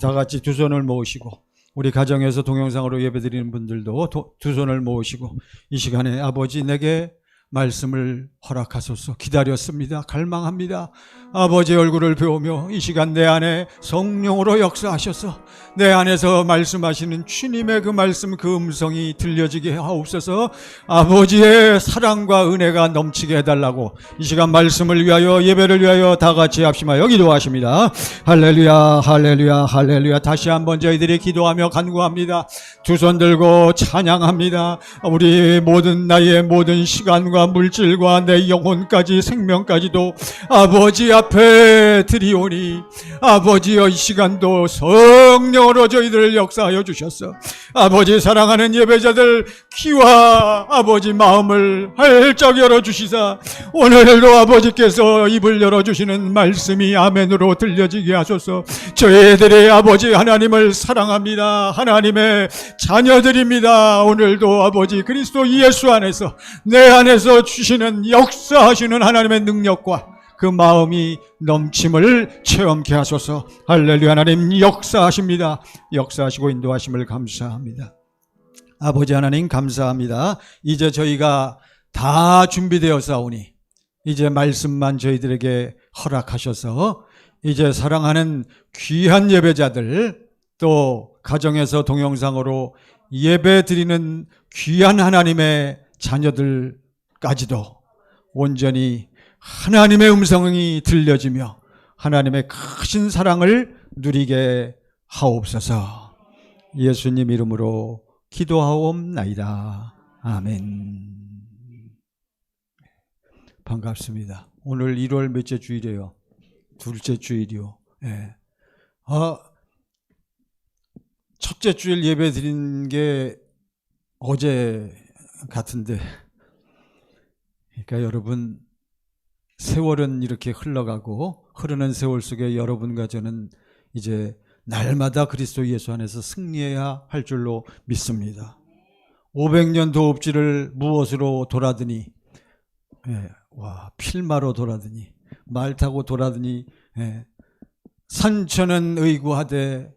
다 같이 두 손을 모으시고, 우리 가정에서 동영상으로 예배드리는 분들도 두 손을 모으시고, 이 시간에 아버지 내게 말씀을 허락하소서. 기다렸습니다. 갈망합니다. 아버지의 얼굴을 배우며 이 시간 내 안에 성령으로 역사하셔서 내 안에서 말씀하시는 주님의 그 말씀, 그 음성이 들려지게 하옵소서. 아버지의 사랑과 은혜가 넘치게 해달라고 이 시간 말씀을 위하여, 예배를 위하여 다 같이 합심하여 기도하십니다. 할렐루야, 할렐루야, 할렐루야. 다시 한번 저희들이 기도하며 간구합니다. 두 손 들고 찬양합니다. 우리 모든 나의 모든 시간과 물질과 내 영혼까지, 생명까지도 아버지 앞에 드리오니, 아버지여 이 시간도 성령으로 저희들을 역사하여 주셨어. 아버지 사랑하는 예배자들 귀와 아버지 마음을 활짝 열어주시사 오늘도 아버지께서 입을 열어주시는 말씀이 아멘으로 들려지게 하소서. 저희들의 아버지 하나님을 사랑합니다. 하나님의 자녀들입니다. 오늘도 아버지 그리스도 예수 안에서, 내 안에서 주시는 역사하시는 하나님의 능력과 그 마음이 넘침을 체험케 하소서. 할렐루야. 하나님 역사하십니다. 역사하시고 인도하심을 감사합니다. 아버지 하나님 감사합니다. 이제 저희가 다 준비되어 싸우니 이제 말씀만 저희들에게 허락하셔서 이제 사랑하는 귀한 예배자들, 또 가정에서 동영상으로 예배 드리는 귀한 하나님의 자녀들까지도 온전히 하나님의 음성이 들려지며 하나님의 크신 사랑을 누리게 하옵소서. 예수님 이름으로 기도하옵나이다. 아멘. 반갑습니다. 오늘 1월 몇째 주일이에요? 둘째 주일이요. 예. 첫째 주일 예배 드린 게 어제 같은데, 그러니까 여러분, 세월은 이렇게 흘러가고 흐르는 세월 속에 여러분과 저는 이제 날마다 그리스도 예수 안에서 승리해야 할 줄로 믿습니다. 500년 도읍지를 무엇으로 돌아드니, 필마로 돌아드니, 말 타고 돌아드니, 산천은 의구하되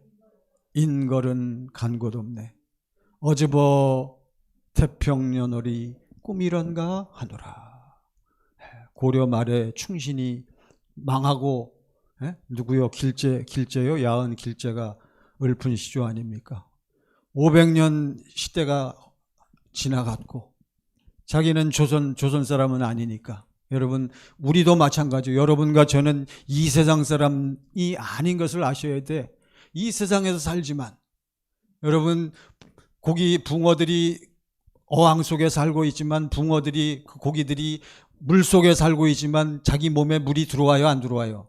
인걸은 간 곳 없네. 어즈버 태평연월이 꿈이런가 하노라. 고려 말에 충신이 망하고, 누구요? 길제요? 야은 길제가 읊은 시조 아닙니까? 500년 시대가 지나갔고 자기는 조선 사람은 아니니까. 여러분, 우리도 마찬가지예요. 여러분과 저는 이 세상 사람이 아닌 것을 아셔야 돼. 이 세상에서 살지만, 여러분, 붕어들이 어항 속에 살고 있지만, 고기들이 물 속에 살고 있지만 자기 몸에 물이 들어와요, 안 들어와요?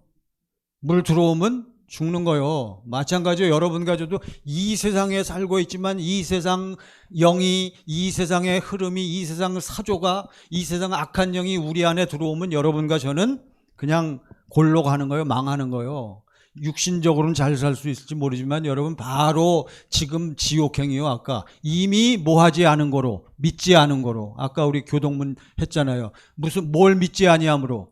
물 들어오면 죽는 거요. 마찬가지로 여러분과 저도 이 세상에 살고 있지만 이 세상 영이, 이 세상의 흐름이, 이 세상 사조가, 이 세상 악한 영이 우리 안에 들어오면 여러분과 저는 그냥 골로 가는 거예요. 망하는 거예요. 육신적으로는 잘 살 수 있을지 모르지만 여러분 바로 지금 지옥행이요. 아까 이미 뭐하지 않은 거로, 믿지 않은 거로. 아까 우리 교동문 했잖아요. 뭘 믿지 아니함으로?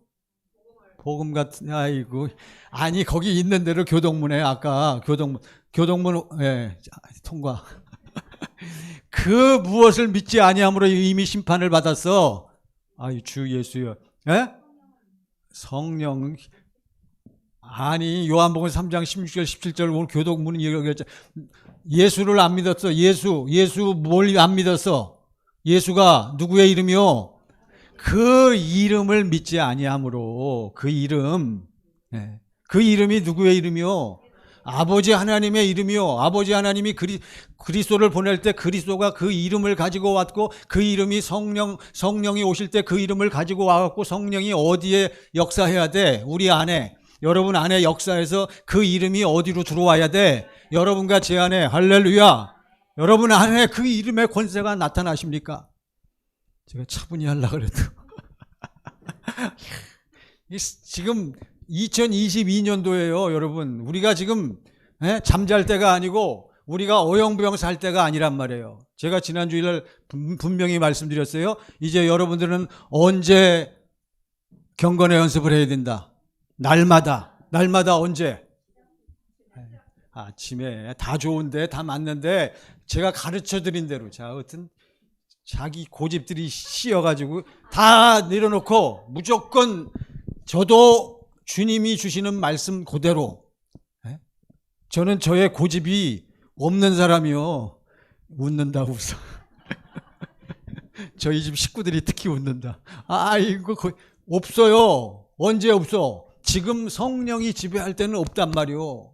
복음 같은, 아이고. 아니, 거기 있는 대로 교동문에, 아까 교동문, 통과. 그 무엇을 믿지 아니함으로 이미 심판을 받았어. 아이, 주 예수여. 성령. 아니, 요한복음 3장 16절 17절 오늘 교동문은 얘기했죠. 예수를 안 믿었어. 예수 뭘 안 믿었어? 예수가 누구의 이름이요? 그 이름을 믿지 아니함으로, 그 이름이 누구의 이름이요? 아버지 하나님의 이름이요. 아버지 하나님이 그리스도를 보낼 때 그리스도가 그 이름을 가지고 왔고, 그 이름이 성령이 오실 때 그 이름을 가지고 와갖고, 성령이 어디에 역사해야 돼? 우리 안에, 여러분 안에 역사해서 그 이름이 어디로 들어와야 돼? 여러분과 제 안에. 할렐루야. 여러분 안에 그 이름의 권세가 나타나십니까? 제가 차분히 하려고 그래도 지금 2022년도예요 여러분. 우리가 지금 잠잘 때가 아니고 우리가 어영부영 살 때가 아니란 말이에요. 제가 지난 주일 분명히 말씀드렸어요. 이제 여러분들은 언제 경건의 연습을 해야 된다? 날마다 언제? 아침에 다 좋은데 다 맞는데 제가 가르쳐드린 대로 자 어떤 자기 고집들이 씌어가지고 다 내려놓고 무조건 저도 주님이 주시는 말씀 그대로. 저는 저의 고집이 없는 사람이요. 웃는다 웃어. 저희 집 식구들이 특히 웃는다. 이거 없어요. 언제 없어? 지금 성령이 지배할 때는 없단 말이요.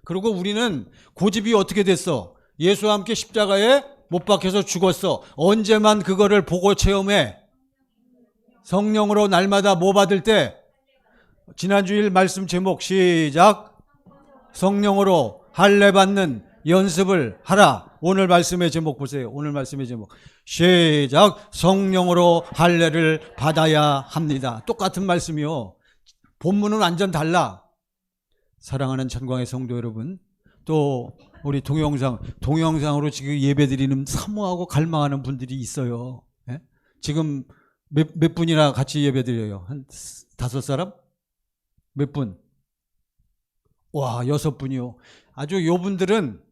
그리고 우리는 고집이 어떻게 됐어? 예수와 함께 십자가에 못 박혀서 죽었어. 언제만 그거를 보고 체험해? 성령으로 날마다 뭐 받을 때? 지난주일 말씀 제목 시작. 성령으로 할례 받는 연습을 하라. 오늘 말씀의 제목 보세요. 오늘 말씀의 제목 시작. 성령으로 할례를 받아야 합니다. 똑같은 말씀이요. 본문은 완전 달라. 사랑하는 천광의 성도 여러분, 또 우리 동영상으로 지금 예배드리는 사모하고 갈망하는 분들이 있어요. 예? 지금 몇 분이나 같이 예배드려요? 한 5사람? 몇 분? 와, 6분이요. 아주 요 분들은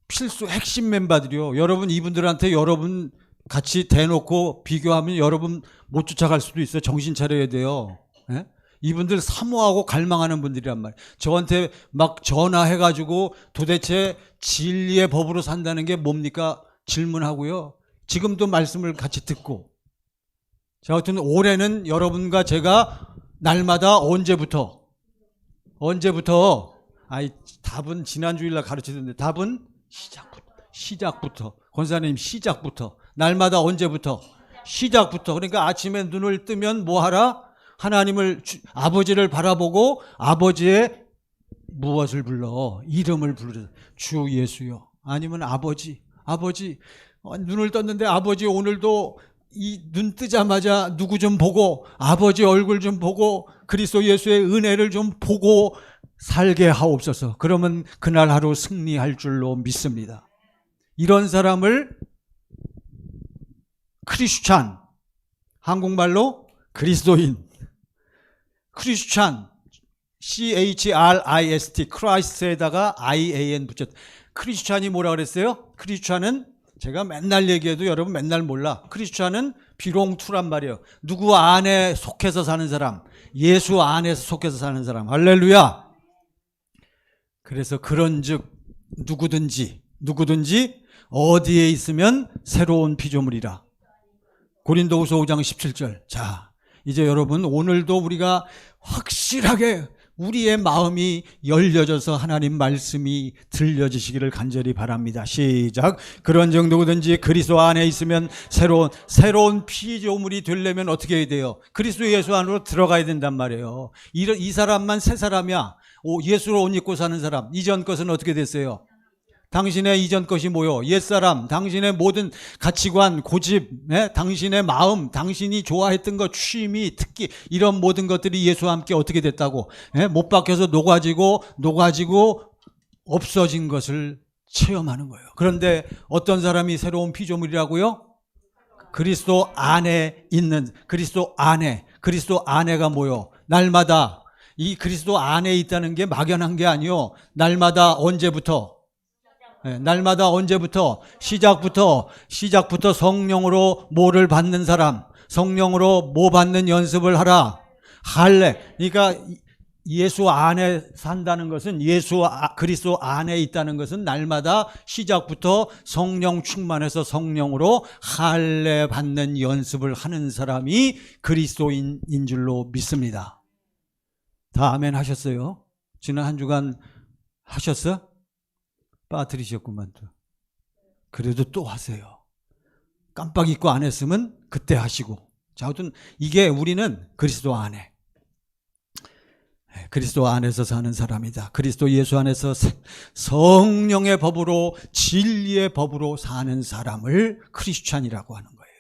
필수 핵심 멤버들이요. 여러분 이분들한테 여러분 같이 대놓고 비교하면 여러분 못 쫓아갈 수도 있어요. 정신 차려야 돼요. 예? 이분들 사모하고 갈망하는 분들이란 말이에요. 저한테 막 전화해가지고 도대체 진리의 법으로 산다는 게 뭡니까? 질문하고요. 지금도 말씀을 같이 듣고. 자, 하여튼 올해는 여러분과 제가 날마다 언제부터? 답은 지난주일날 가르치던데 답은 시작부터. 권사님 시작부터. 날마다 언제부터? 시작부터. 그러니까 아침에 눈을 뜨면 뭐 하라? 하나님을 아버지를 바라보고 아버지의 무엇을 불러? 이름을 부르. 주 예수요. 아니면 아버지. 눈을 떴는데 아버지 오늘도 이 눈 뜨자마자 누구 좀 보고 아버지 얼굴 좀 보고 그리스도 예수의 은혜를 좀 보고 살게 하옵소서. 그러면 그날 하루 승리할 줄로 믿습니다. 이런 사람을 크리스찬, 한국말로 그리스도인, 크리스찬, CHRIST, 크라이스트에다가 IAN 붙였. 크리스찬이 뭐라 그랬어요? 크리스찬은 제가 맨날 얘기해도 여러분 맨날 몰라. 크리스찬은 비롱투란 말이에요. 누구 안에 속해서 사는 사람, 예수 안에서 속해서 사는 사람. 할렐루야. 그래서 그런즉 누구든지 어디에 있으면 새로운 피조물이라. 고린도후서 5장 17절. 자, 이제 여러분 오늘도 우리가 확실하게 우리의 마음이 열려져서 하나님 말씀이 들려지시기를 간절히 바랍니다. 시작. 그런즉 누구든지 그리스도 안에 있으면 새로운 피조물이 되려면 어떻게 해야 돼요? 그리스도 예수 안으로 들어가야 된단 말이에요. 이 사람만 새 사람이야. 예수로 옷 입고 사는 사람. 이전 것은 어떻게 됐어요? 당신의 이전 것이 뭐요? 옛사람, 당신의 모든 가치관, 고집, 당신의 마음, 당신이 좋아했던 것, 취미, 특기 이런 모든 것들이 예수와 함께 어떻게 됐다고? 못 박혀서 녹아지고 없어진 것을 체험하는 거예요. 그런데 어떤 사람이 새로운 피조물이라고요? 그리스도 안에 있는 그리스도 안에가 뭐요? 날마다 이 그리스도 안에 있다는 게 막연한 게 아니요. 날마다 언제부터? 날마다 언제부터? 시작부터 성령으로 뭐를 받는 사람, 성령으로 뭐 받는 연습을 하라. 할례. 그러니까 예수 안에 산다는 것은 그리스도 안에 있다는 것은 날마다 시작부터 성령 충만해서 성령으로 할례 받는 연습을 하는 사람이 그리스도인인 줄로 믿습니다. 다 아멘 하셨어요? 지난 한 주간 하셨어? 빠뜨리셨구만 또. 그래도 또 하세요. 깜빡 잊고 안 했으면 그때 하시고. 자, 아무튼 이게 우리는 그리스도 안에서 사는 사람이다. 그리스도 예수 안에서 성령의 법으로 진리의 법으로 사는 사람을 크리스찬이라고 하는 거예요.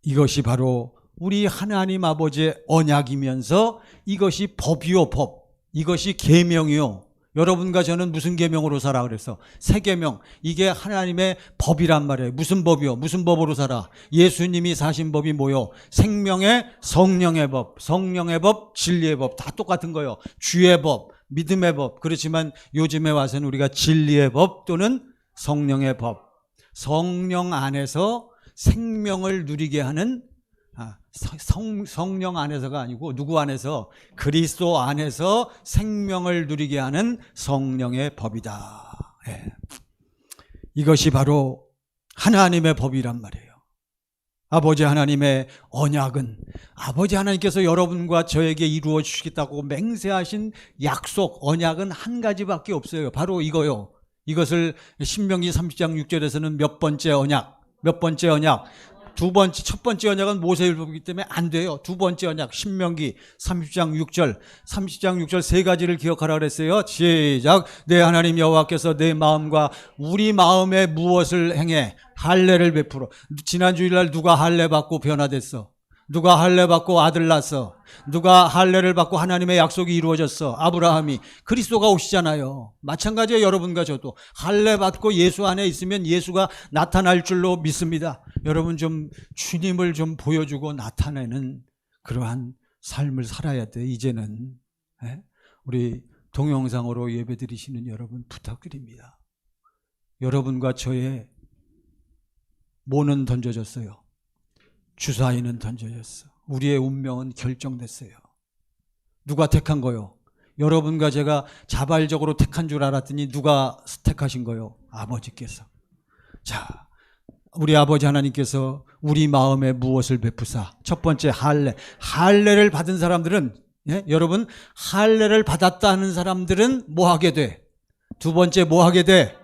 이것이 바로 우리 하나님 아버지의 언약이면서 이것이 법이요 법. 이것이 계명이요. 여러분과 저는 무슨 계명으로 살아 그래서 새 계명. 이게 하나님의 법이란 말이에요. 무슨 법이요? 무슨 법으로 살아? 예수님이 사신 법이 뭐요? 생명의 성령의 법, 진리의 법 다 똑같은 거예요. 주의 법, 믿음의 법. 그렇지만 요즘에 와서는 우리가 진리의 법 또는 성령의 법. 성령 안에서 생명을 누리게 하는 성령 안에서가 아니고 누구 안에서? 그리스도 안에서 생명을 누리게 하는 성령의 법이다. 예. 이것이 바로 하나님의 법이란 말이에요. 아버지 하나님의 언약은 아버지 하나님께서 여러분과 저에게 이루어 주시겠다고 맹세하신 약속, 언약은 한 가지밖에 없어요. 바로 이거요. 이것을 신명기 30장 6절에서는 몇 번째 언약, 첫 번째 언약은 모세율법이기 때문에 안 돼요. 두 번째 언약 신명기 30장 6절 세 가지를 기억하라 그랬어요. 시작. 내 하나님 여호와께서 내 마음과 우리 마음에 무엇을 행해 할례를 베풀어. 지난 주일날 누가 할례 받고 변화됐어? 누가 할례 받고 아들 낳았어? 누가 할례를 받고 하나님의 약속이 이루어졌어? 아브라함이. 그리스도가 오시잖아요. 마찬가지예요. 여러분과 저도 할례 받고 예수 안에 있으면 예수가 나타날 줄로 믿습니다. 여러분 좀 주님을 좀 보여주고 나타내는 그러한 삶을 살아야 돼. 이제는 우리 동영상으로 예배드리시는 여러분 부탁드립니다. 여러분과 저의 모는 던져졌어요. 주사위는 던져졌어. 우리의 운명은 결정됐어요. 누가 택한 거요? 여러분과 제가 자발적으로 택한 줄 알았더니 누가 택하신 거요? 아버지께서. 자, 우리 아버지 하나님께서 우리 마음에 무엇을 베푸사? 첫 번째 할례를 받은 사람들은 여러분 할례를 받았다는 사람들은 뭐 하게 돼? 두 번째 뭐 하게 돼?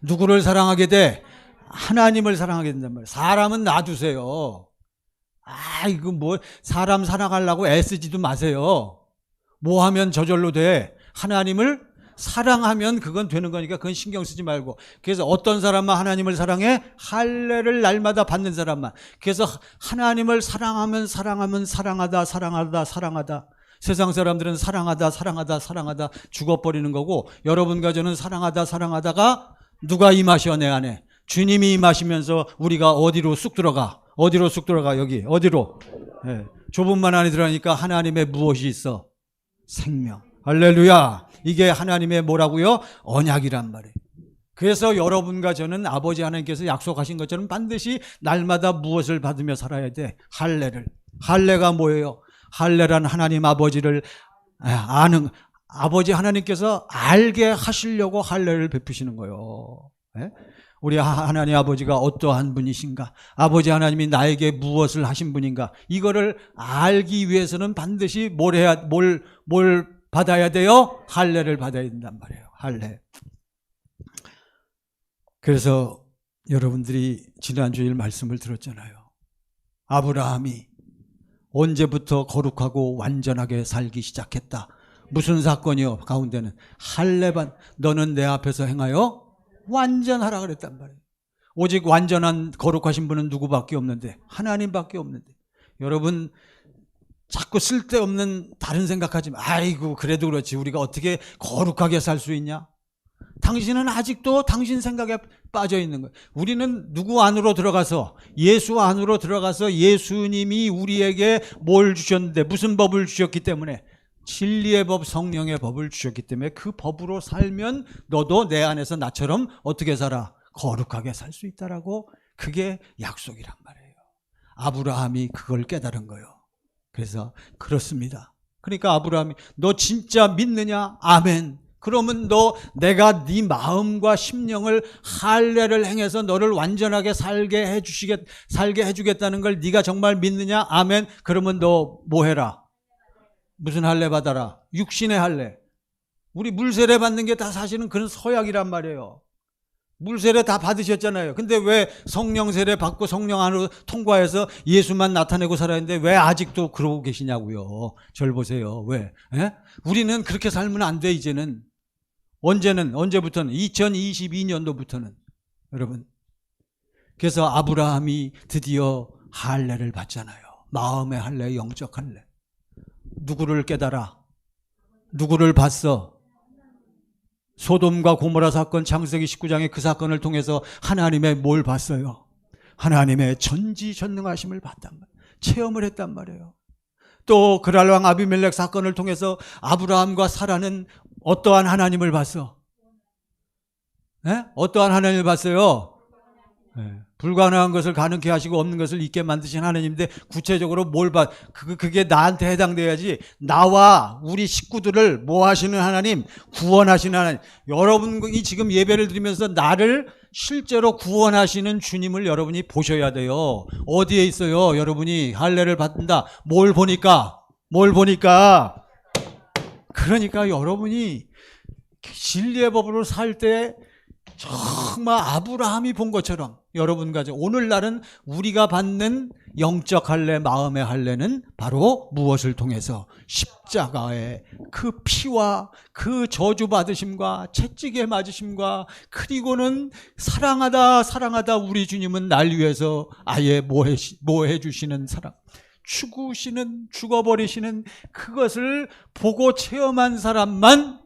누구를 사랑하게 돼? 하나님을 사랑하게 된단 말이에요. 사람은 놔두세요. 이거 뭐 사람 사랑하려고 애쓰지도 마세요. 뭐 하면 저절로 돼? 하나님을 사랑하면 그건 되는 거니까 그건 신경 쓰지 말고. 그래서 어떤 사람만 하나님을 사랑해? 할례를 날마다 받는 사람만. 그래서 하나님을 사랑하면 사랑하다. 세상 사람들은 사랑하다 죽어버리는 거고, 여러분과 저는 사랑하다가 누가 임하셔 내 안에? 주님이 임하시면서 우리가 어디로 쑥 들어가? 여기 어디로? 좁은 문 안에 들어가니까 하나님의 무엇이 있어? 생명. 할렐루야. 이게 하나님의 뭐라고요? 언약이란 말이에요. 그래서 여러분과 저는 아버지 하나님께서 약속하신 것처럼 반드시 날마다 무엇을 받으며 살아야 돼? 할례를. 할례가 뭐예요? 할례란 하나님 아버지를 아는, 아버지 하나님께서 알게 하시려고 할례를 베푸시는 거예요. 우리 하나님 아버지가 어떠한 분이신가? 아버지 하나님이 나에게 무엇을 하신 분인가? 이거를 알기 위해서는 반드시 뭘 받아야 돼요? 할례를 받아야 된단 말이에요. 할례. 그래서 여러분들이 지난 주일 말씀을 들었잖아요. 아브라함이 언제부터 거룩하고 완전하게 살기 시작했다. 무슨 사건이요? 가운데는 할례반. 너는 내 앞에서 행하여 완전하라 그랬단 말이에요. 오직 완전한 거룩하신 분은 누구밖에 없는데? 하나님밖에 없는데. 여러분 자꾸 쓸데없는 다른 생각하지 마. 아이고 그래도 그렇지 우리가 어떻게 거룩하게 살 수 있냐? 당신은 아직도 당신 생각에 빠져 있는 거예요. 우리는 누구 안으로 들어가서, 예수 안으로 들어가서 예수님이 우리에게 뭘 주셨는데, 무슨 법을 주셨기 때문에? 진리의 법, 성령의 법을 주셨기 때문에 그 법으로 살면 너도 내 안에서 나처럼 어떻게 살아? 거룩하게 살 수 있다라고. 그게 약속이란 말이에요. 아브라함이 그걸 깨달은 거예요. 그래서 그렇습니다. 그러니까 아브라함이 너 진짜 믿느냐? 아멘. 그러면 내가 네 마음과 심령을 할례를 행해서 너를 완전하게 살게 해주겠다는 걸 네가 정말 믿느냐? 아멘. 그러면 너 뭐 해라? 무슨 할례 받아라? 육신의 할례. 우리 물세례 받는 게 다 사실은 그런 서약이란 말이에요. 물세례 다 받으셨잖아요. 근데 왜 성령 세례 받고 성령 안으로 통과해서 예수만 나타내고 살았는데 왜 아직도 그러고 계시냐고요. 절 보세요. 왜? 우리는 그렇게 살면 안 돼. 이제는. 언제부터는? 2022년도부터는. 여러분. 그래서 아브라함이 드디어 할례를 받잖아요. 마음의 할례, 영적 할례. 누구를 깨달아? 누구를 봤어? 소돔과 고모라 사건, 창세기 19장의 그 사건을 통해서 하나님의 뭘 봤어요? 하나님의 전지전능하심을 봤단 말이에요. 체험을 했단 말이에요. 또 그랄 왕 아비멜렉 사건을 통해서 아브라함과 사라는 어떠한 하나님을 봤어? 네? 어떠한 하나님을 봤어요? 네. 불가능한 것을 가능케 하시고 없는 것을 있게 만드신 하나님인데 구체적으로 뭘 봐? 그게 나한테 해당돼야지. 나와 우리 식구들을 뭐 하시는 하나님? 구원하시는 하나님. 여러분이 지금 예배를 드리면서 나를 실제로 구원하시는 주님을 여러분이 보셔야 돼요. 어디에 있어요? 여러분이 할례를 받는다. 뭘 보니까? 그러니까 여러분이 진리의 법으로 살 때 정말 아브라함이 본 것처럼 여러분 가정 오늘날은 우리가 받는 영적 할례, 마음의 할례는 바로 무엇을 통해서? 십자가의 그 피와 그 저주 받으심과 채찍에 맞으심과 그리고는 사랑하다 우리 주님은 날 위해서 아예 뭐해 주시는 사랑, 죽어버리시는 그것을 보고 체험한 사람만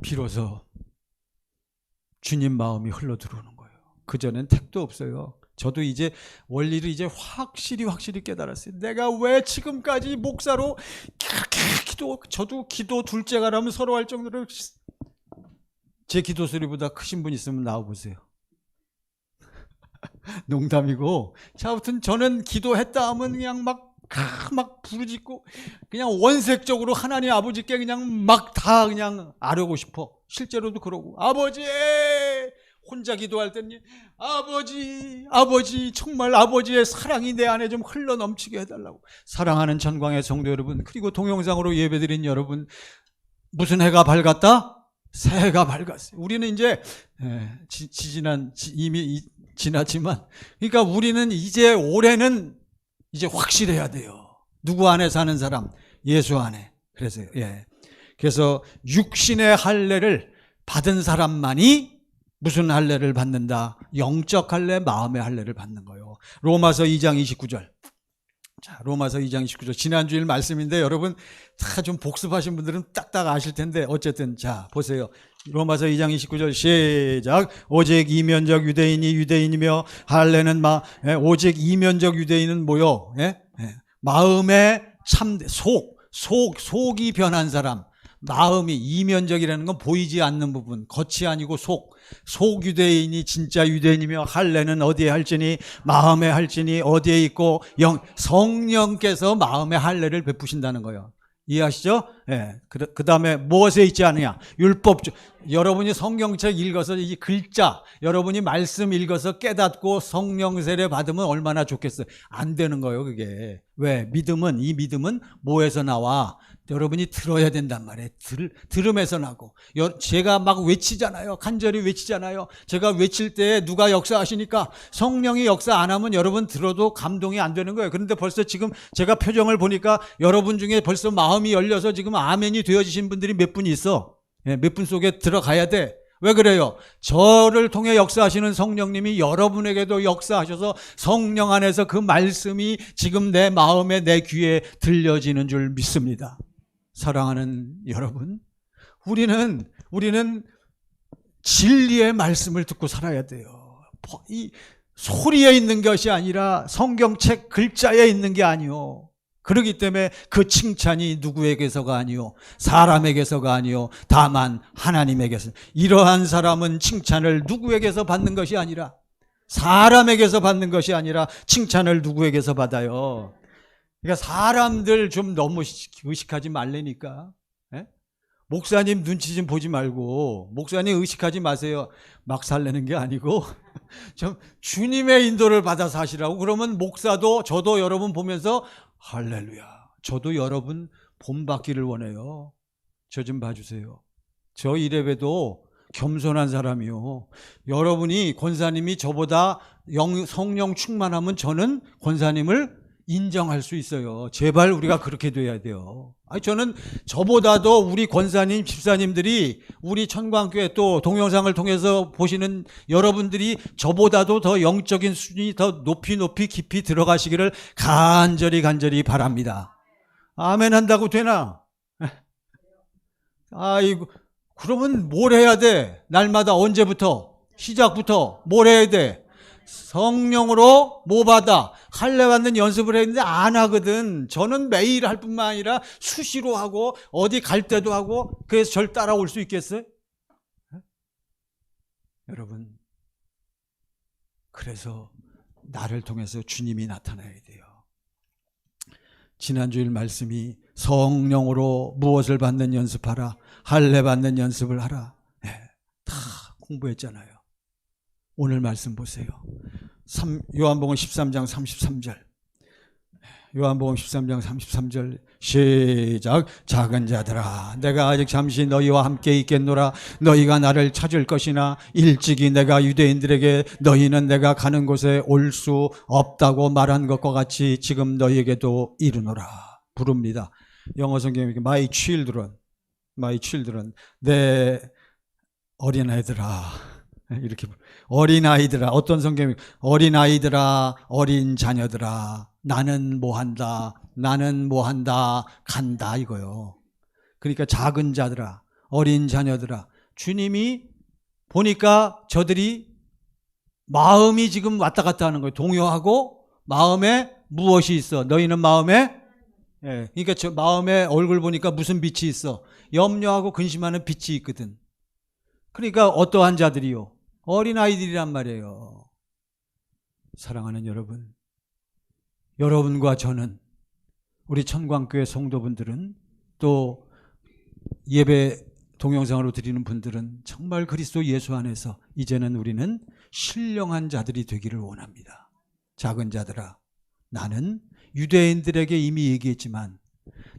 비로소 주님 마음이 흘러 들어오는 거예요. 그전엔 택도 없어요. 저도 이제 원리를 이제 확실히 깨달았어요. 내가 왜 지금까지 목사로 저도 기도 둘째가라면 서로 할 정도로 제 기도 소리보다 크신 분 있으면 나와보세요. 농담이고. 자, 아무튼 저는 기도했다 하면 그냥 막 부르짖고 그냥 원색적으로 하나님 아버지께 그냥 막 다 그냥 아뢰고 싶어. 실제로도 그러고 아버지 혼자 기도할 때는 아버지 정말 아버지의 사랑이 내 안에 좀 흘러 넘치게 해달라고. 사랑하는 전광의 성도 여러분, 그리고 동영상으로 예배드린 여러분, 무슨 해가 밝았다? 새해가 밝았어요. 우리는 이제 이미 지났지만, 그러니까 우리는 이제 올해는 이제 확실해야 돼요. 누구 안에 사는 사람? 예수 안에. 그래서 육신의 할례를 받은 사람만이 무슨 할례를 받는다? 영적 할례, 마음의 할례를 받는 거예요. 로마서 2장 29절. 자, 로마서 2장 29절. 지난주일 말씀인데 여러분 다 좀 복습하신 분들은 딱딱 아실 텐데 어쨌든 자, 보세요. 로마서 2장 29절 시작. 오직 이면적 유대인이 유대인이며 할례는 오직 이면적 유대인은 뭐요? 마음의 참된 속이 변한 사람. 마음이 이면적이라는 건 보이지 않는 부분, 겉이 아니고 속 유대인이 진짜 유대인이며 할례는 어디에 할지니 마음에 할지니 어디에 있고 성령께서 마음의 할례를 베푸신다는 거예요. 이해하시죠? 그 다음에 무엇에 있지 않느냐? 율법. 여러분이 성경책 읽어서 이 글자, 여러분이 말씀 읽어서 깨닫고 성령 세례 받으면 얼마나 좋겠어요. 안 되는 거예요, 그게. 왜? 이 믿음은 뭐에서 나와? 여러분이 들어야 된단 말이에요. 들음에서 나고. 제가 막 외치잖아요. 간절히 외치잖아요. 제가 외칠 때 누가 역사하시니까 성령이 역사 안 하면 여러분 들어도 감동이 안 되는 거예요. 그런데 벌써 지금 제가 표정을 보니까 여러분 중에 벌써 마음이 열려서 지금 아멘이 되어지신 분들이 몇 분 있어. 몇 분 속에 들어가야 돼. 왜 그래요? 저를 통해 역사하시는 성령님이 여러분에게도 역사하셔서 성령 안에서 그 말씀이 지금 내 마음에 내 귀에 들려지는 줄 믿습니다. 사랑하는 여러분, 우리는 진리의 말씀을 듣고 살아야 돼요. 이 소리에 있는 것이 아니라 성경책 글자에 있는 게 아니요. 그렇기 때문에 그 칭찬이 누구에게서가 아니요, 사람에게서가 아니요, 다만 하나님에게서. 이러한 사람은 칭찬을 누구에게서 받는 것이 아니라, 사람에게서 받는 것이 아니라 칭찬을 누구에게서 받아요? 그러니까 사람들 좀 너무 의식하지 말라니까. 목사님 눈치 좀 보지 말고, 목사님 의식하지 마세요. 막 살려는 게 아니고 좀 주님의 인도를 받아서 하시라고. 그러면 목사도 저도 여러분 보면서 할렐루야, 저도 여러분 본받기를 원해요. 저 좀 봐주세요. 저 이래봬도 겸손한 사람이요. 여러분이 권사님이 저보다 성령 충만하면 저는 권사님을 인정할 수 있어요. 제발 우리가 그렇게 돼야 돼요. 저는 저보다도 우리 권사님, 집사님들이, 우리 천광교회 또 동영상을 통해서 보시는 여러분들이 저보다도 더 영적인 수준이 더 높이 깊이 들어가시기를 간절히 바랍니다. 아멘 한다고 되나? 아이고, 그러면 뭘 해야 돼? 날마다 언제부터? 시작부터 뭘 해야 돼? 성령으로 뭐 받아? 할례 받는 연습을 했는데 안 하거든. 저는 매일 할 뿐만 아니라 수시로 하고 어디 갈 때도 하고 그래서 절 따라올 수 있겠어요? 여러분, 그래서 나를 통해서 주님이 나타나야 돼요. 지난주일 말씀이 성령으로 무엇을 받는 연습하라, 할례 받는 연습을 하라. 네, 다 공부했잖아요. 오늘 말씀 보세요. 요한복음 13장 33절. 요한복음 13장 33절 시작. 작은 자들아, 내가 아직 잠시 너희와 함께 있겠노라. 너희가 나를 찾을 것이나 일찍이 내가 유대인들에게 너희는 내가 가는 곳에 올 수 없다고 말한 것과 같이 지금 너희에게도 이르노라. 부릅니다. 영어 성경에 My children, my children, 내 어린아이들아, 이렇게 어린아이들아. 어떤 성경이 어린아이들아, 어린 자녀들아, 나는 뭐한다, 나는 뭐한다, 간다 이거요. 그러니까 작은 자들아, 어린 자녀들아, 주님이 보니까 저들이 마음이 지금 왔다 갔다 하는 거예요. 동요하고 마음에 무엇이 있어? 너희는 마음에, 그러니까 저 마음에 얼굴 보니까 무슨 빛이 있어? 염려하고 근심하는 빛이 있거든. 그러니까 어떠한 자들이요? 어린아이들이란 말이에요. 사랑하는 여러분, 여러분과 저는, 우리 천광교회 성도분들은, 또 예배 동영상으로 드리는 분들은 정말 그리스도 예수 안에서 이제는 우리는 신령한 자들이 되기를 원합니다. 작은 자들아, 나는 유대인들에게 이미 얘기했지만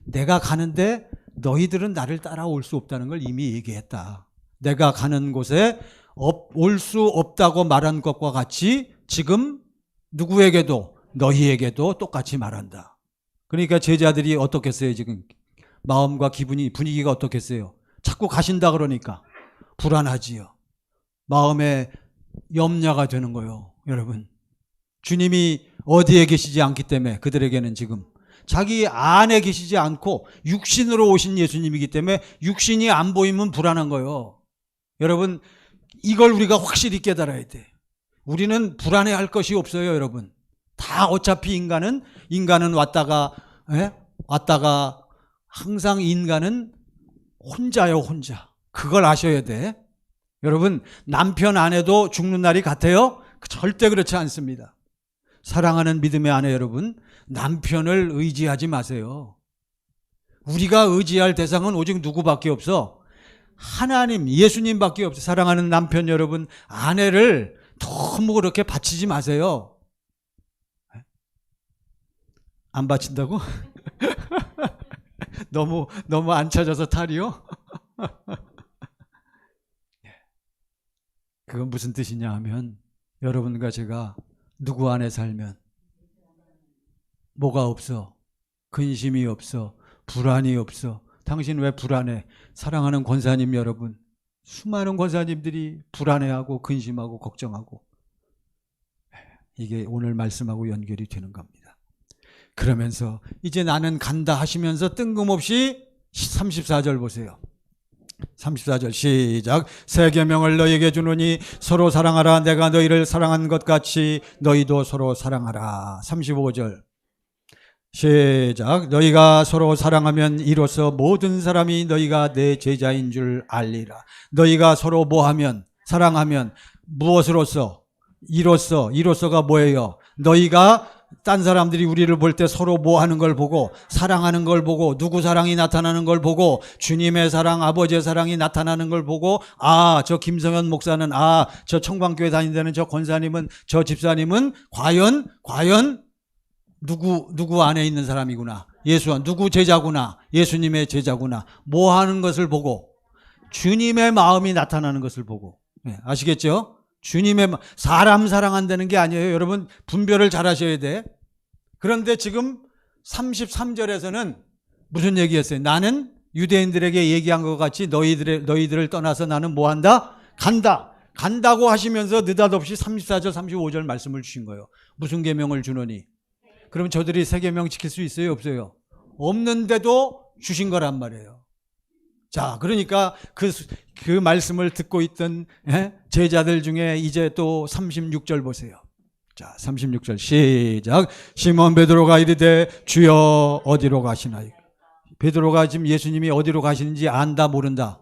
내가 가는데 너희들은 나를 따라올 수 없다는 걸 이미 얘기했다. 내가 가는 곳에 올 수 없다고 말한 것과 같이 지금 누구에게도, 너희에게도 똑같이 말한다. 그러니까 제자들이 어떻겠어요? 지금 마음과 기분이, 분위기가 어떻겠어요? 자꾸 가신다 그러니까 불안하지요. 마음에 염려가 되는 거예요. 여러분, 주님이 어디에 계시지 않기 때문에 그들에게는 지금 자기 안에 계시지 않고 육신으로 오신 예수님이기 때문에 육신이 안 보이면 불안한 거예요. 여러분, 이걸 우리가 확실히 깨달아야 돼. 우리는 불안해할 것이 없어요. 여러분, 다 어차피 인간은 왔다가 항상 인간은 혼자요, 혼자. 그걸 아셔야 돼. 여러분, 남편 아내도 죽는 날이 같아요? 절대 그렇지 않습니다. 사랑하는 믿음의 아내 여러분, 남편을 의지하지 마세요. 우리가 의지할 대상은 오직 누구밖에 없어? 하나님, 예수님밖에 없어요. 사랑하는 남편 여러분, 아내를 너무 그렇게 바치지 마세요. 안 바친다고? 너무 안 찾아서 탈이요? 그건 무슨 뜻이냐 하면, 여러분과 제가 누구 안에 살면 뭐가 없어? 근심이 없어? 불안이 없어? 당신 왜 불안해? 사랑하는 권사님 여러분, 수많은 권사님들이 불안해하고 근심하고 걱정하고, 이게 오늘 말씀하고 연결이 되는 겁니다. 그러면서 이제 나는 간다 하시면서 뜬금없이 34절 보세요. 34절 시작. 새 계명을 너희에게 주노니 서로 사랑하라. 내가 너희를 사랑한 것 같이 너희도 서로 사랑하라. 35절 시작. 너희가 서로 사랑하면 이로써 모든 사람이 너희가 내 제자인 줄 알리라. 너희가 서로 뭐하면, 사랑하면 무엇으로써? 이로써가 뭐예요? 너희가 딴 사람들이 우리를 볼 때 서로 뭐 하는 걸 보고, 사랑하는 걸 보고, 누구 사랑이 나타나는 걸 보고, 주님의 사랑, 아버지의 사랑이 나타나는 걸 보고, 아, 저 김성현 목사는, 아, 저 청광교회 다닌다는 저 권사님은, 저 집사님은 과연 누구 안에 있는 사람이구나. 누구 제자구나. 예수님의 제자구나. 뭐 하는 것을 보고, 주님의 마음이 나타나는 것을 보고. 네, 아시겠죠? 사람 사랑한다는 게 아니에요. 여러분, 분별을 잘 하셔야 돼. 그런데 지금 33절에서는 무슨 얘기했어요? 나는 유대인들에게 얘기한 것 같이 너희들을 떠나서 나는 뭐 한다? 간다고 하시면서 느닷없이 34절, 35절 말씀을 주신 거예요. 무슨 계명을 주노니? 그러면 저들이 새 계명 지킬 수 있어요? 없어요? 없는데도 주신 거란 말이에요. 자, 그러니까 그 말씀을 듣고 있던 제자들 중에 이제 또 36절 보세요. 자, 36절 시작. 시몬 베드로가 이르되 주여 어디로 가시나이까? 베드로가 지금 예수님이 어디로 가시는지 안다 모른다.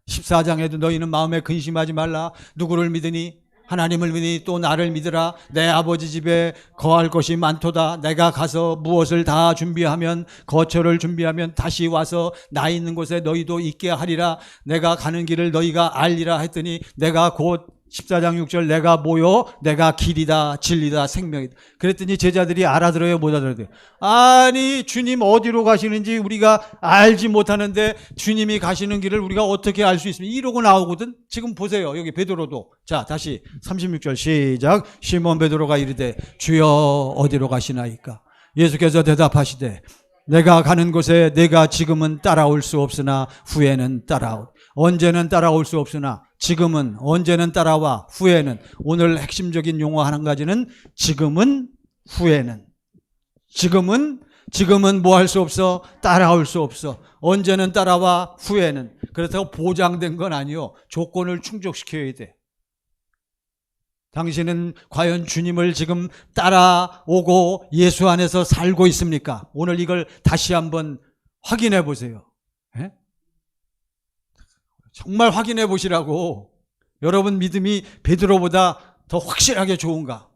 14장에도 너희는 마음에 근심하지 말라. 누구를 믿으니? 하나님을 믿으니 또 나를 믿으라. 내 아버지 집에 거할 것이 많도다. 내가 가서 무엇을 다 준비하면, 거처를 준비하면 다시 와서 나 있는 곳에 너희도 있게 하리라. 내가 가는 길을 너희가 알리라 했더니 내가 곧 14장 6절 내가 뭐요? 내가 길이다 진리다 생명이다. 그랬더니 제자들이 알아들어요 못 알아들어요? 아니 주님 어디로 가시는지 우리가 알지 못하는데 주님이 가시는 길을 우리가 어떻게 알 수 있습니까? 이러고 나오거든. 지금 보세요. 여기 베드로도. 자 다시 36절 시작. 시몬 베드로가 이르되 주여 어디로 가시나이까? 예수께서 대답하시되 내가 가는 곳에 내가 지금은 따라올 수 없으나 후에는 따라올. 언제는 따라올 수 없으나 지금은, 언제는 따라와, 후에는. 오늘 핵심적인 용어 한 가지는 지금은, 후에는. 지금은 뭐 할 수 없어? 따라올 수 없어. 언제는 따라와, 후에는. 그렇다고 보장된 건 아니요. 조건을 충족시켜야 돼. 당신은 과연 주님을 지금 따라오고 예수 안에서 살고 있습니까? 오늘 이걸 다시 한번 확인해 보세요. 에? 정말 확인해 보시라고. 여러분 믿음이 베드로보다 더 확실하게 좋은가?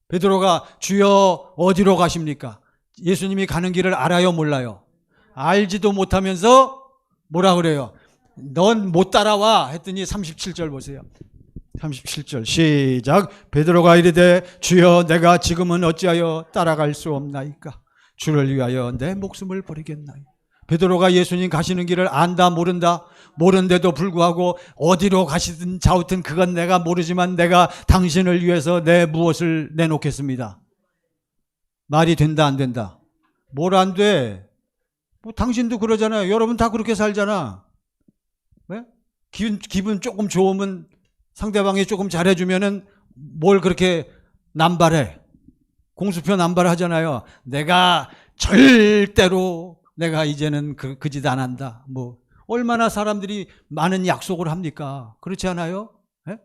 베드로가 주여 어디로 가십니까? 예수님이 가는 길을 알아요 몰라요? 알지도 못하면서 뭐라 그래요? 넌 못 따라와 했더니 37절 보세요. 37절 시작. 베드로가 이르되 주여 내가 지금은 어찌하여 따라갈 수 없나이까? 주를 위하여 내 목숨을 버리겠나이까? 베드로가 예수님 가시는 길을 안다 모른다? 모른데도 불구하고 어디로 가시든 좌우든 그건 내가 모르지만 내가 당신을 위해서 내 무엇을 내놓겠습니다. 말이 된다 안 된다? 뭘 안 돼? 뭐 당신도 그러잖아요. 여러분 다 그렇게 살잖아. 네? 기분 조금 좋으면 상대방이 조금 잘해주면은 뭘 그렇게 남발해? 공수표 남발하잖아요. 내가 절대로 내가 이제는 그 짓 안 한다. 뭐 얼마나 사람들이 많은 약속을 합니까? 그렇지 않아요? 에?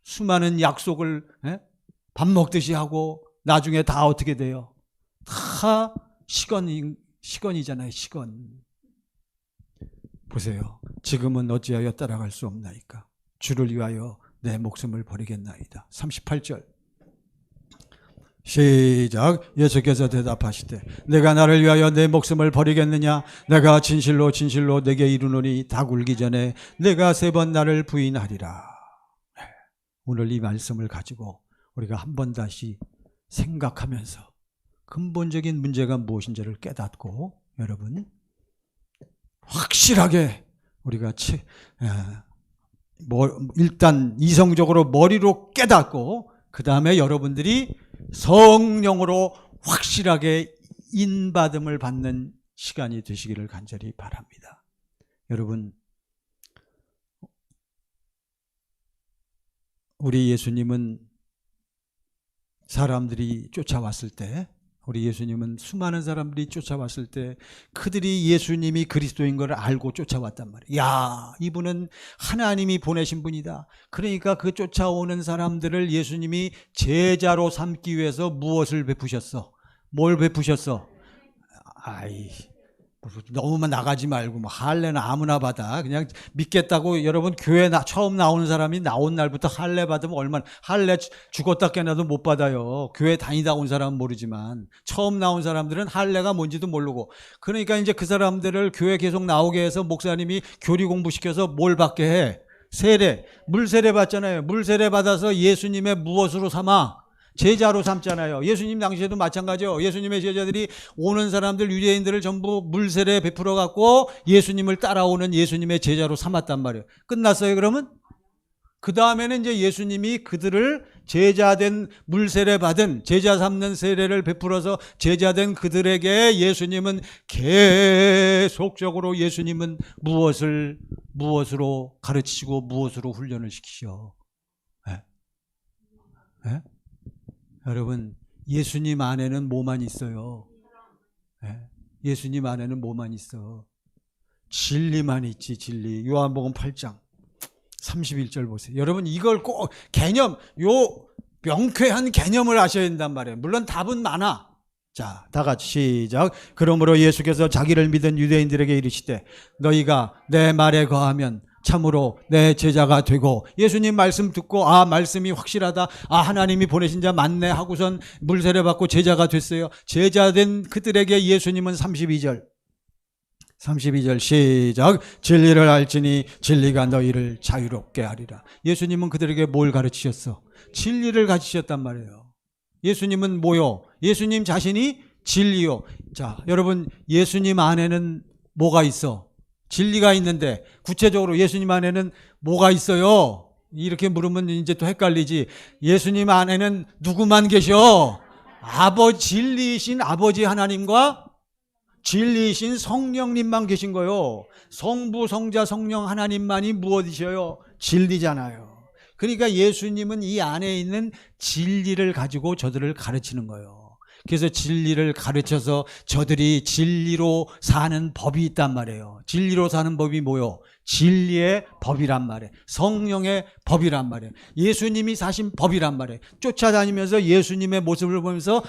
수많은 약속을 밥 먹듯이 하고 나중에 다 어떻게 돼요? 다 시건이잖아요. 시건. 보세요. 지금은 어찌하여 따라갈 수 없나이까? 주를 위하여 내 목숨을 버리겠나이다. 38절 시작. 예수께서 대답하시되 내가 나를 위하여 내 목숨을 버리겠느냐? 내가 진실로 진실로 내게 이르노니 다 굴기 전에 내가 3번 나를 부인하리라. 오늘 이 말씀을 가지고 우리가 한 번 다시 생각하면서 근본적인 문제가 무엇인지를 깨닫고 여러분 확실하게 우리가 일단 이성적으로 머리로 깨닫고 그 다음에 여러분들이 성령으로 확실하게 인받음을 받는 시간이 되시기를 간절히 바랍니다. 여러분, 우리 예수님은 사람들이 쫓아왔을 때, 우리 예수님은 수많은 사람들이 쫓아왔을 때 그들이 예수님이 그리스도인 걸 알고 쫓아왔단 말이에요. 야, 이분은 하나님이 보내신 분이다. 그러니까 그 쫓아오는 사람들을 예수님이 제자로 삼기 위해서 무엇을 베푸셨어? 뭘 베푸셨어? 아이, 너무만 나가지 말고 뭐 할례는 아무나 받아. 그냥 믿겠다고. 여러분 교회 처음 나오는 사람이 나온 날부터 할례 받으면 얼마나, 할례 죽었다 깨나도 못 받아요. 교회 다니다 온 사람은 모르지만 처음 나온 사람들은 할례가 뭔지도 모르고. 그러니까 이제 그 사람들을 교회 계속 나오게 해서 목사님이 교리 공부시켜서 뭘 받게 해? 세례, 물세례 받잖아요. 물세례 받아서 예수님의 무엇으로 삼아? 제자로 삼잖아요. 예수님 당시에도 마찬가지요. 예수님의 제자들이 오는 사람들, 유대인들을 전부 물세례 베풀어 갖고 예수님을 따라오는 예수님의 제자로 삼았단 말이에요. 끝났어요 그러면? 그 다음에는 이제 예수님이 그들을 제자된, 물세례 받은, 제자 삼는 세례를 베풀어서 제자된 그들에게 예수님은 계속적으로 예수님은 무엇으로 가르치시고 무엇으로 훈련을 시키셔. 네? 여러분, 예수님 안에는 뭐만 있어요? 예수님 안에는 뭐만 있어? 진리만 있지, 진리. 요한복음 8장 31절 보세요. 여러분, 이걸 꼭 개념, 명쾌한 개념을 아셔야 된단 말이에요. 물론 답은 많아. 자, 다 같이 시작. 그러므로 예수께서 자기를 믿은 유대인들에게 이르시되 너희가 내 말에 거하면 참으로 내 제자가 되고, 예수님 말씀 듣고 말씀이 확실하다, 하나님이 보내신 자 맞네 하고선 물세례 받고 제자가 됐어요. 제자된 그들에게 예수님은 32절 시작. 진리를 알지니 진리가 너희를 자유롭게 하리라. 예수님은 그들에게 뭘 가르치셨어? 진리를 가르치셨단 말이에요. 예수님은 뭐요? 예수님 자신이 진리요. 자, 여러분, 예수님 안에는 뭐가 있어? 진리가 있는데 구체적으로 예수님 안에는 뭐가 있어요? 이렇게 물으면 이제 또 헷갈리지. 예수님 안에는 누구만 계셔? 진리이신 아버지 하나님과 진리이신 성령님만 계신 거요. 성부, 성자, 성령 하나님만이 무엇이셔요? 진리잖아요. 그러니까 예수님은 이 안에 있는 진리를 가지고 저들을 가르치는 거예요. 그래서 진리를 가르쳐서 저들이 진리로 사는 법이 있단 말이에요. 진리로 사는 법이 뭐요? 진리의 법이란 말이에요. 성령의 법이란 말이에요. 예수님이 사신 법이란 말이에요. 쫓아다니면서 예수님의 모습을 보면서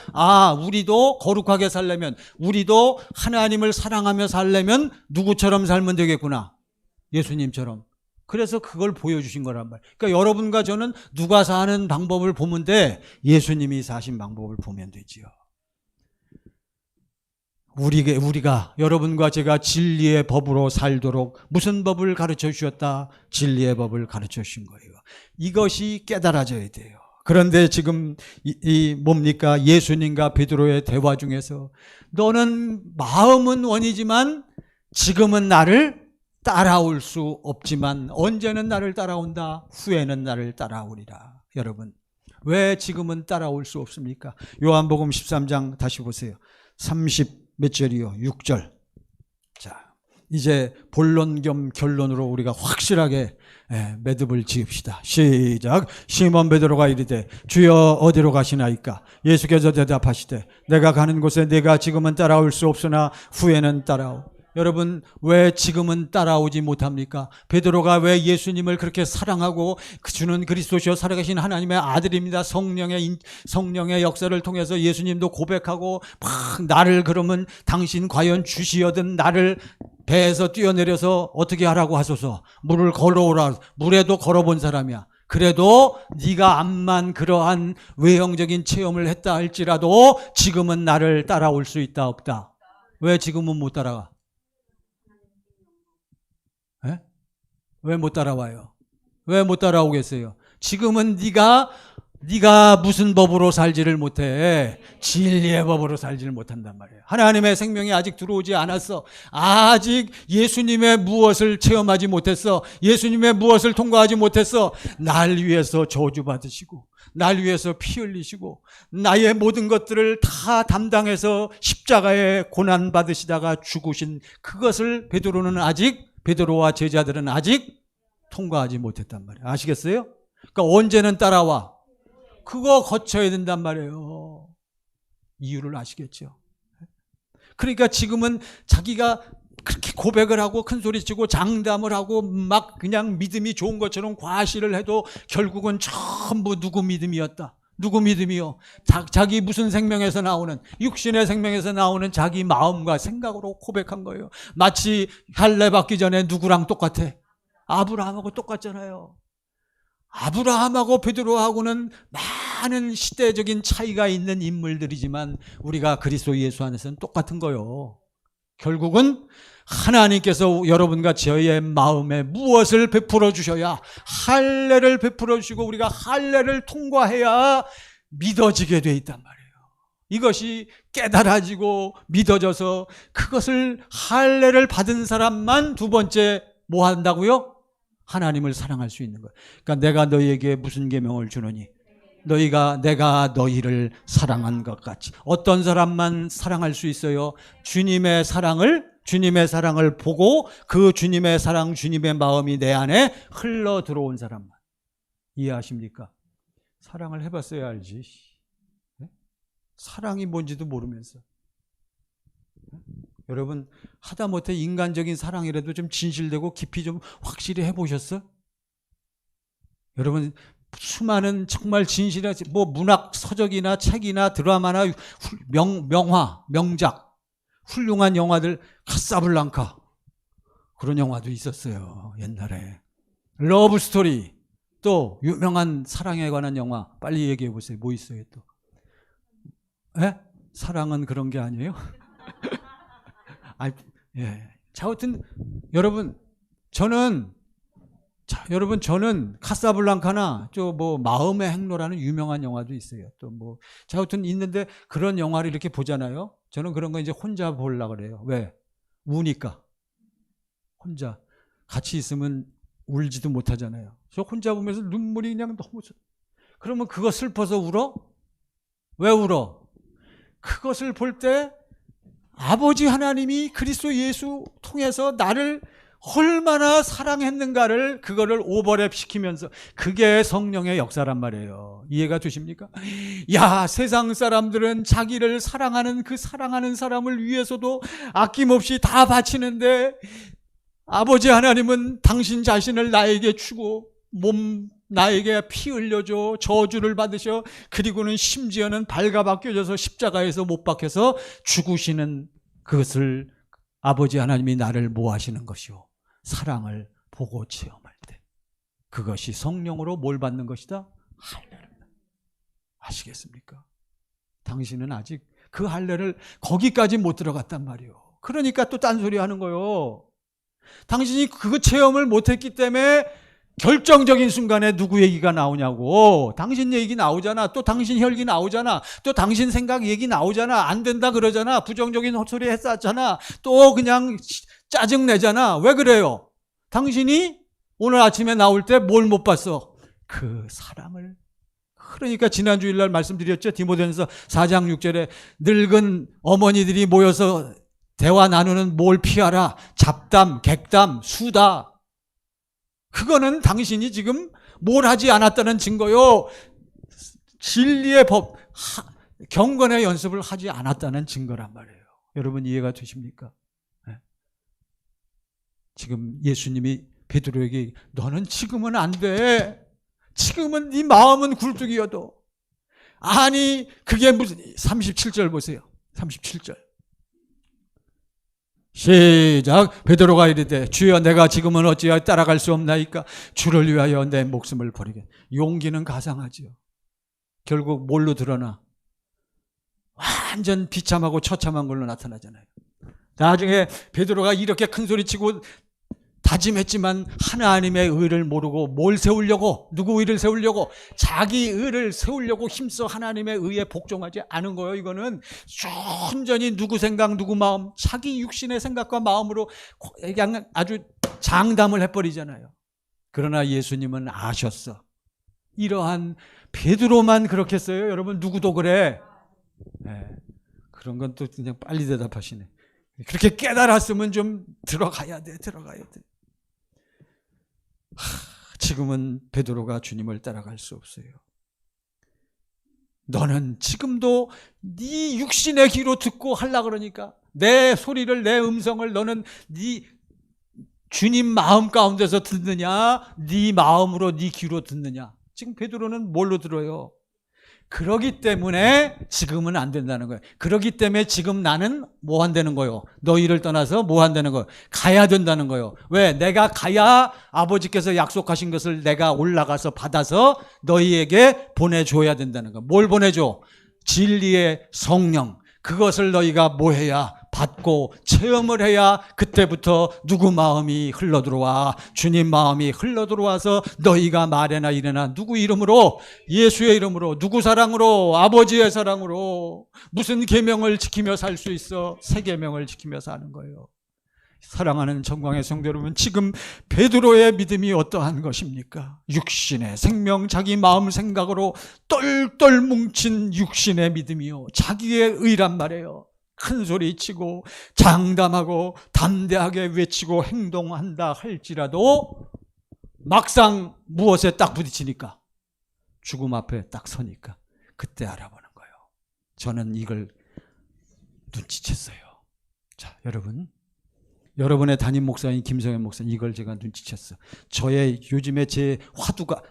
우리도 거룩하게 살려면, 우리도 하나님을 사랑하며 살려면 누구처럼 살면 되겠구나. 예수님처럼. 그래서 그걸 보여주신 거란 말이에요. 그러니까 여러분과 저는 누가 사는 방법을 보면 돼? 예수님이 사신 방법을 보면 되지요. 우리가 여러분과 제가 진리의 법으로 살도록 무슨 법을 가르쳐 주셨다? 진리의 법을 가르쳐 주신 거예요. 이것이 깨달아져야 돼요. 그런데 지금 뭡니까? 예수님과 베드로의 대화 중에서 너는 마음은 원이지만 지금은 나를 따라올 수 없지만 언제는 나를 따라온다? 후에는 나를 따라오리라. 여러분, 왜 지금은 따라올 수 없습니까? 요한복음 13장 다시 보세요. 30 몇 절이요? 6절. 자, 이제 본론 겸 결론으로 우리가 확실하게 매듭을 지읍시다. 시작. 시몬 베드로가 이르되 주여 어디로 가시나이까? 예수께서 대답하시되 내가 가는 곳에 네가 지금은 따라올 수 없으나 후에는 따라오. 여러분, 왜 지금은 따라오지 못합니까? 베드로가 왜 예수님을 그렇게 사랑하고 주는 그리스도시여 살아계신 하나님의 아들입니다. 성령의 역사를 통해서 예수님도 고백하고 나를, 그러면 당신 과연 주시여든 나를 배에서 뛰어내려서 어떻게 하라고 하소서. 물을 걸어오라. 물에도 걸어본 사람이야. 그래도 네가 암만 그러한 외형적인 체험을 했다 할지라도 지금은 나를 따라올 수 있다 없다? 왜 지금은 못 따라가? 왜 못 따라와요? 왜 못 따라오겠어요? 지금은 네가 무슨 법으로 살지를 못해. 진리의 법으로 살지를 못한단 말이에요. 하나님의 생명이 아직 들어오지 않았어. 아직 예수님의 무엇을 체험하지 못했어. 예수님의 무엇을 통과하지 못했어. 날 위해서 저주받으시고 날 위해서 피 흘리시고 나의 모든 것들을 다 담당해서 십자가에 고난받으시다가 죽으신 그것을 베드로와 제자들은 아직 통과하지 못했단 말이에요. 아시겠어요? 그러니까 언제는 따라와. 그거 거쳐야 된단 말이에요. 이유를 아시겠죠? 그러니까 지금은 자기가 그렇게 고백을 하고 큰소리치고 장담을 하고 막 그냥 믿음이 좋은 것처럼 과시를 해도 결국은 전부 누구 믿음이었다. 누구 믿음이요? 자기 무슨 생명에서 나오는, 육신의 생명에서 나오는 자기 마음과 생각으로 고백한 거예요. 마치 할례 받기 전에 누구랑 똑같아? 아브라함하고 똑같잖아요. 아브라함하고 베드로하고는 많은 시대적인 차이가 있는 인물들이지만 우리가 그리스도 예수 안에서는 똑같은 거예요. 결국은 하나님께서 여러분과 저의 마음에 무엇을 베풀어 주셔야, 할례를 베풀어 주시고 우리가 할례를 통과해야 믿어지게 돼 있단 말이에요. 이것이 깨달아지고 믿어져서 그것을, 할례를 받은 사람만 두 번째 뭐 한다고요? 하나님을 사랑할 수 있는 거예요. 그러니까 내가 너희에게 무슨 계명을 주노니 내가 너희를 사랑한 것 같이. 어떤 사람만 사랑할 수 있어요? 주님의 사랑을 보고 그 주님의 사랑, 주님의 마음이 내 안에 흘러 들어온 사람만. 이해하십니까? 사랑을 해봤어야 알지. 사랑이 뭔지도 모르면서. 여러분, 하다못해 인간적인 사랑이라도 좀 진실되고 깊이 좀 확실히 해보셨어? 여러분, 수많은 정말 진실한 뭐 문학 서적이나 책이나 드라마나 명화, 명작, 훌륭한 영화들, 카사블랑카 그런 영화도 있었어요. 옛날에. 러브 스토리, 또 유명한 사랑에 관한 영화 빨리 얘기해 보세요. 뭐 있어요 또? 에? 사랑은 그런 게 아니에요? 아, 예. 자, 하여튼 여러분 저는 카사블랑카나 저 뭐 마음의 행로라는 유명한 영화도 있어요. 또 뭐 자, 하여튼 있는데 그런 영화를 이렇게 보잖아요. 저는 그런 거 이제 혼자 보려고 그래요. 왜? 우니까. 혼자 같이 있으면 울지도 못하잖아요. 저 혼자 보면서 눈물이 그냥 너무 그러면 그거 슬퍼서 울어? 왜 울어? 그것을 볼 때 아버지 하나님이 그리스도 예수 통해서 나를 얼마나 사랑했는가를 그거를 오버랩 시키면서 그게 성령의 역사란 말이에요. 이해가 되십니까? 야, 세상 사람들은 자기를 사랑하는 그 사랑하는 사람을 위해서도 아낌없이 다 바치는데 아버지 하나님은 당신 자신을 나에게 주고 나에게 피 흘려줘 저주를 받으셔 그리고는 심지어는 발가벗겨져서 십자가에서 못 박혀서 죽으시는 그것을 아버지 하나님이 나를 뭐 하시는 것이요? 사랑을 보고 체험할 때 그것이 성령으로 뭘 받는 것이다? 할례를. 아시겠습니까? 당신은 아직 그 할례를 거기까지 못 들어갔단 말이에요. 그러니까 또 딴소리 하는 거예요. 당신이 그 체험을 못했기 때문에 결정적인 순간에 누구 얘기가 나오냐고. 당신 얘기 나오잖아. 또 당신 혈기 나오잖아. 또 당신 생각 얘기 나오잖아. 안 된다 그러잖아. 부정적인 헛소리 했었잖아. 또 그냥 짜증내잖아. 왜 그래요? 당신이 오늘 아침에 나올 때 뭘 못 봤어? 그 사랑을. 그러니까 지난 주일날 말씀드렸죠. 디모데전서 4장 6절에 늙은 어머니들이 모여서 대화 나누는 뭘 피하라. 잡담, 객담, 수다. 그거는 당신이 지금 뭘 하지 않았다는 증거요. 진리의 법, 경건의 연습을 하지 않았다는 증거란 말이에요. 여러분 이해가 되십니까? 네. 지금 예수님이 베드로에게 너는 지금은 안 돼. 지금은 네 마음은 굴뚝이어도. 아니 그게 무슨 37절 보세요. 37절. 시작. 베드로가 이르되 주여 내가 지금은 어찌하여 따라갈 수 없나이까 주를 위하여 내 목숨을 버리게. 용기는 가상하지요. 결국 뭘로 드러나? 완전 비참하고 처참한 걸로 나타나잖아요. 나중에 베드로가 이렇게 큰 소리치고 다짐했지만 하나님의 의를 모르고 뭘 세우려고, 누구 의를 세우려고, 자기 의를 세우려고 힘써 하나님의 의에 복종하지 않은 거예요. 이거는 순전히 누구 생각, 누구 마음, 자기 육신의 생각과 마음으로 그냥 아주 장담을 해버리잖아요. 그러나 예수님은 아셨어. 이러한 베드로만 그렇겠어요? 여러분 누구도 그래. 네. 그런 건 또 그냥 빨리 대답하시네. 그렇게 깨달았으면 좀 들어가야 돼. 지금은 베드로가 주님을 따라갈 수 없어요. 너는 지금도 네 육신의 귀로 듣고 하려고 그러니까 내 소리를, 내 음성을 너는 네 주님 마음 가운데서 듣느냐, 네 마음으로 네 귀로 듣느냐. 지금 베드로는 뭘로 들어요? 그러기 때문에 지금은 안 된다는 거예요. 그러기 때문에 지금 나는 뭐 한다는 거예요? 너희를 떠나서 뭐 한다는 거예요? 가야 된다는 거예요. 왜? 내가 가야 아버지께서 약속하신 것을 내가 올라가서 받아서 너희에게 보내줘야 된다는 거예요. 뭘 보내줘? 진리의 성령. 그것을 너희가 뭐 해야? 받고 체험을 해야 그때부터 누구 마음이 흘러들어와? 주님 마음이 흘러들어와서 너희가 말해나 이래나 누구 이름으로? 예수의 이름으로. 누구 사랑으로? 아버지의 사랑으로. 무슨 계명을 지키며 살 수 있어? 새 계명을 지키며 사는 거예요. 사랑하는 정광의 성도 여러분, 지금 베드로의 믿음이 어떠한 것입니까? 육신의 생명, 자기 마음 생각으로 똘똘 뭉친 육신의 믿음이요, 자기의 의란 말이에요. 큰 소리 치고 장담하고 담대하게 외치고 행동한다 할지라도 막상 무엇에 딱 부딪히니까, 죽음 앞에 딱 서니까 그때 알아보는 거예요. 저는 이걸 눈치챘어요. 자, 여러분, 여러분의 담임 목사인 김성현 목사님, 이걸 제가 눈치챘어. 저의 요즘에 제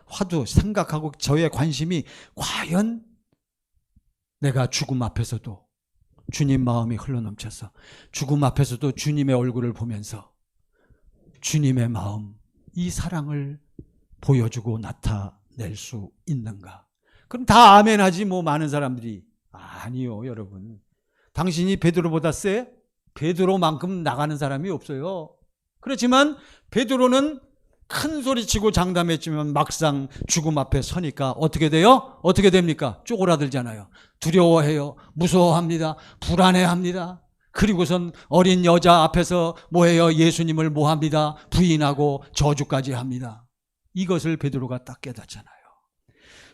화두 생각하고 저의 관심이 과연 내가 죽음 앞에서도 주님 마음이 흘러넘쳐서 죽음 앞에서도 주님의 얼굴을 보면서 주님의 마음, 이 사랑을 보여주고 나타낼 수 있는가? 그럼 다 아멘 하지 뭐 많은 사람들이. 아니요, 여러분. 당신이 베드로보다 세? 베드로만큼 나가는 사람이 없어요. 그렇지만 베드로는 큰 소리치고 장담했지만 막상 죽음 앞에 서니까 어떻게 돼요? 어떻게 됩니까? 쪼그라들잖아요. 두려워해요. 무서워합니다. 불안해합니다. 그리고선 어린 여자 앞에서 뭐해요? 예수님을 뭐합니다? 부인하고 저주까지 합니다. 이것을 베드로가 딱 깨닫잖아요.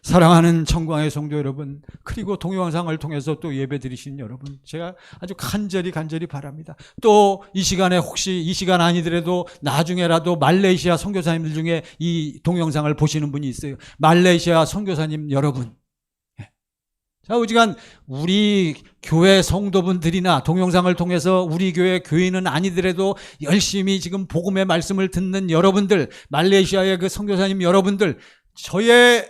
사랑하는 청광의 성도 여러분, 그리고 동영상을 통해서 또 예배드리신 여러분, 제가 아주 간절히 바랍니다. 또 이 시간에 혹시 이 시간 아니더라도 나중에라도 말레이시아 선교사님들 중에 이 동영상을 보시는 분이 있어요. 말레이시아 선교사님 여러분, 자, 오지간 우리 교회 성도분들이나 동영상을 통해서 우리 교회 교인은 아니더라도 열심히 지금 복음의 말씀을 듣는 여러분들, 말레이시아의 그 선교사님 여러분들,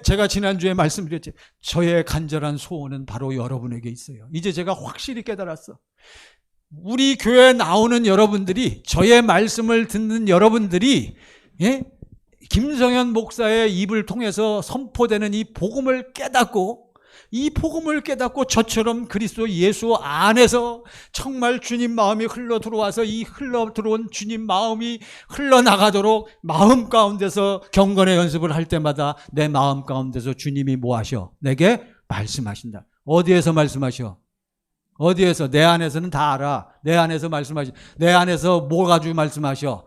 제가 지난주에 말씀드렸지, 저의 간절한 소원은 바로 여러분에게 있어요. 이제 제가 확실히 깨달았어. 우리 교회에 나오는 여러분들이, 저의 말씀을 듣는 여러분들이, 김성현 목사의 입을 통해서 선포되는 이 복음을 깨닫고, 이 복음을 깨닫고 저처럼 그리스도 예수 안에서 정말 주님 마음이 흘러 들어와서 이 흘러 들어온 주님 마음이 흘러나가도록 마음 가운데서 경건의 연습을 할 때마다 내 마음 가운데서 주님이 뭐 하셔? 내게 말씀하신다. 어디에서 말씀하셔? 어디에서? 내 안에서는 다 알아. 내 안에서 말씀하셔. 내 안에서 뭐 가지고 말씀하셔?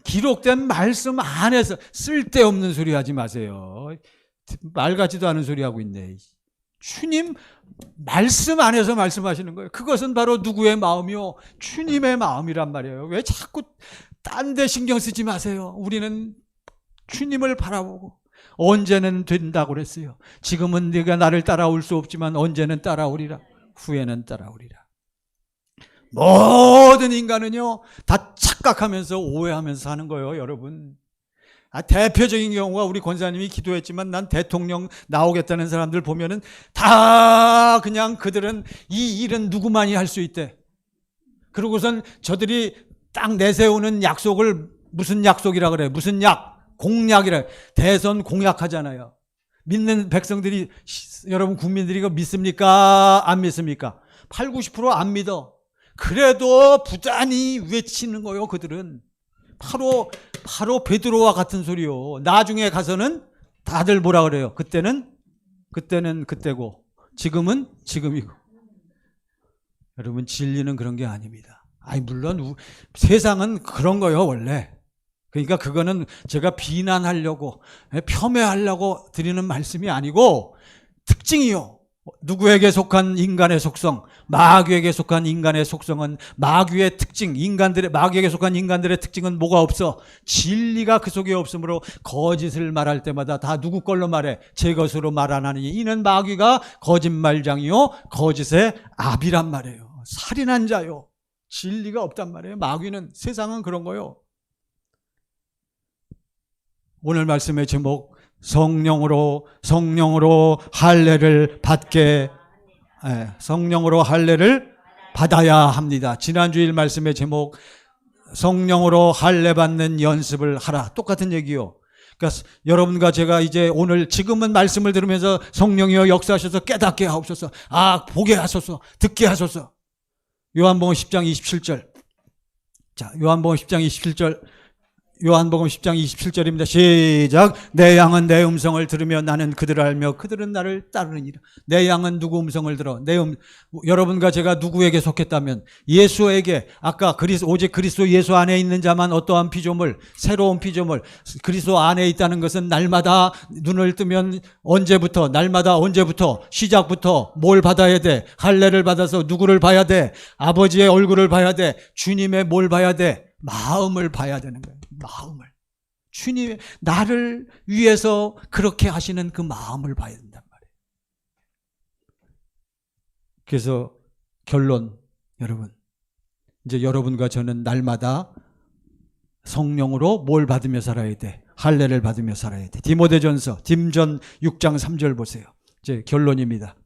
기록된 말씀 안에서. 쓸데없는 소리 하지 마세요. 말 같지도 않은 소리 하고 있네. 주님 말씀 안에서 말씀하시는 거예요. 그것은 바로 누구의 마음이요? 주님의 마음이란 말이에요. 왜 자꾸 딴 데 신경 쓰지 마세요. 우리는 주님을 바라보고 언제는 된다고 그랬어요. 지금은 네가 나를 따라올 수 없지만 언제는 따라오리라. 후에는 따라오리라. 모든 인간은요 다 착각하면서 오해하면서 사는 거예요, 여러분. 대표적인 경우가 우리 권사님이 기도했지만 난 대통령 나오겠다는 사람들 보면은 다 그냥 그들은 이 일은 누구만이 할 수 있대. 그러고선 저들이 딱 내세우는 약속을 무슨 약속이라 그래? 무슨 약? 공약이라. 대선 공약하잖아요. 믿는 백성들이, 여러분 국민들이 이거 믿습니까? 안 믿습니까? 8, 90%안 믿어. 그래도 부단히 외치는 거예요, 그들은. 바로 베드로와 같은 소리요. 나중에 가서는 다들 뭐라 그래요? 그때는 그때고 지금은 지금이고. 여러분, 진리는 그런 게 아닙니다. 물론 세상은 그런 거예요, 원래. 그러니까 그거는 제가 비난하려고 폄훼하려고 드리는 말씀이 아니고 특징이요. 누구에게 속한 인간의 속성, 마귀에게 속한 인간의 속성은, 마귀의 특징, 마귀에게 속한 인간들의 특징은 뭐가 없어? 진리가 그 속에 없으므로 거짓을 말할 때마다 다 누구 걸로 말해? 제 것으로 말 안 하느니 이는 마귀가 거짓말장이요 거짓의 아비란 말이에요. 살인한 자요. 진리가 없단 말이에요. 마귀는, 세상은 그런 거요. 오늘 말씀의 제목, 성령으로 할례를 받게, 성령으로 할례를 받아야 합니다. 지난주일 말씀의 제목, 성령으로 할례 받는 연습을 하라. 똑같은 얘기요. 그러니까 여러분과 제가 이제 오늘 지금은 말씀을 들으면서 성령이여 역사하셔서 깨닫게 하옵소서. 보게 하소서. 듣게 하소서. 요한복음 10장 27절. 자, 요한복음 10장 27절. 요한복음 10장 27절입니다. 시작. 내 양은 내 음성을 들으며 나는 그들을 알며 그들은 나를 따르느니라. 내 양은 누구 음성을 들어? 여러분과 제가 누구에게 속했다면 예수에게, 아까 오직 그리스도 예수 안에 있는 자만 어떠한 피조물, 새로운 피조물, 그리스도 안에 있다는 것은 날마다 눈을 뜨면 날마다 언제부터, 시작부터 뭘 받아야 돼? 할례를 받아서 누구를 봐야 돼? 아버지의 얼굴을 봐야 돼? 주님의 뭘 봐야 돼? 마음을 봐야 되는 거예요. 마음을. 주님, 나를 위해서 그렇게 하시는 그 마음을 봐야 된단 말이에요. 그래서 결론, 여러분, 이제 여러분과 저는 날마다 성령으로 뭘 받으며 살아야 돼? 할례를 받으며 살아야 돼. 디모데전서 딤전 6장 3절 보세요. 이제 결론입니다.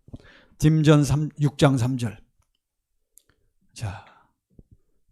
딤전 6장 3절. 자,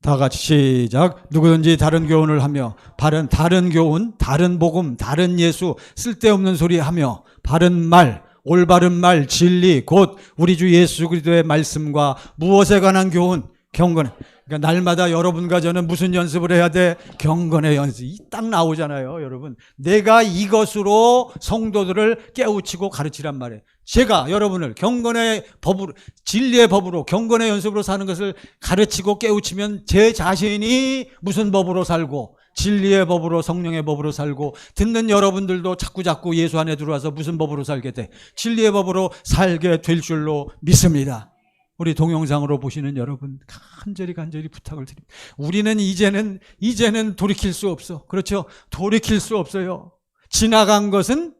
다 같이 시작. 누구든지 다른 교훈을 하며 다른 교훈, 다른 복음, 다른 예수, 쓸데없는 소리 하며 바른 말, 올바른 말, 진리, 곧 우리 주 예수 그리스도의 말씀과 무엇에 관한 교훈, 경건. 그러니까 날마다 여러분과 저는 무슨 연습을 해야 돼? 경건의 연습. 딱 나오잖아요, 여러분. 내가 이것으로 성도들을 깨우치고 가르치란 말이에요. 제가 여러분을 경건의 법으로, 진리의 법으로, 경건의 연습으로 사는 것을 가르치고 깨우치면 제 자신이 무슨 법으로 살고, 진리의 법으로, 성령의 법으로 살고, 듣는 여러분들도 자꾸 예수 안에 들어와서 무슨 법으로 살게 돼? 진리의 법으로 살게 될 줄로 믿습니다. 우리 동영상으로 보시는 여러분 간절히 부탁을 드립니다. 우리는 이제는 돌이킬 수 없어. 그렇죠? 돌이킬 수 없어요. 지나간 것은